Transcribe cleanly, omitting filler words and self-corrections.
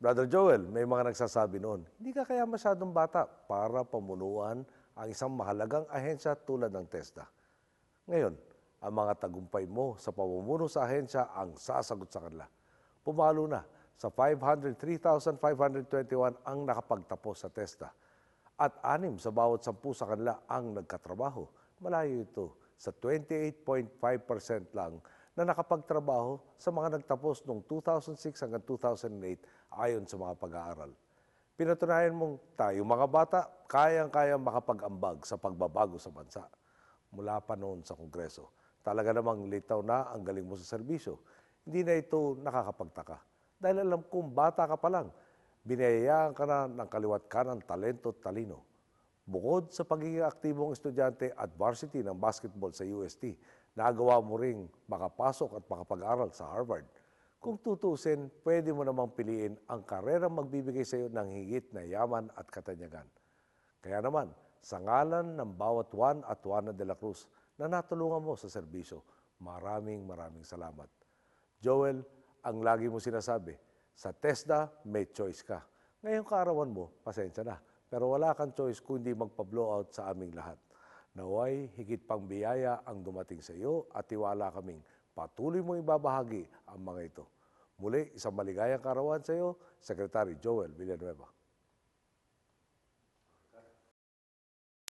Brother Joel, may mga nagsasabi noon, hindi ka kaya masyadong bata para pamunuan ang isang mahalagang ahensya tulad ng TESDA. Ngayon, ang mga tagumpay mo sa pamumuno sa ahensya ang sasagot sa kanila. Pumalo na sa 503,521 ang nakapagtapos sa TESDA at 6 sa bawat 10 sa kanila ang nagkatrabaho. Malayo ito sa 28.5% lang na nakapagtrabaho sa mga nagtapos noong 2006 hanggang 2008 ayon sa mga pag-aaral. Pinatunayan mong tayo mga bata, kayang-kayang makapag-ambag sa pagbabago sa bansa. Mula pa noon sa Kongreso, talaga namang litaw na ang galing mo sa serbisyo. Hindi na ito nakakapagtaka. Dahil alam kong bata ka pa lang, binayayaan ka na ng kaliwat kanan talento at talino. Bukod sa pagiging aktibong estudyante at varsity ng basketball sa UST, nagawa mo ring makapasok at makapag-aral sa Harvard. Kung tutusin, pwede mo namang piliin ang karerang magbibigay sa iyo ng higit na yaman at katanyagan. Kaya naman, sa ngalan ng bawat Juan at Juana de la Cruz na natulungan mo sa serbisyo, maraming salamat. Joel, ang lagi mo sinasabi, sa TESDA may choice ka. Ngayong kaarawan mo, pasensya na, pero wala kang choice kundi magpa-blowout sa aming lahat. Naway, higit pang biyaya ang dumating sa iyo at tiwala kaming patuloy mong ibabahagi ang mga ito. Muli, isang maligayang kaarawan sa iyo, Secretary Joel Villanueva.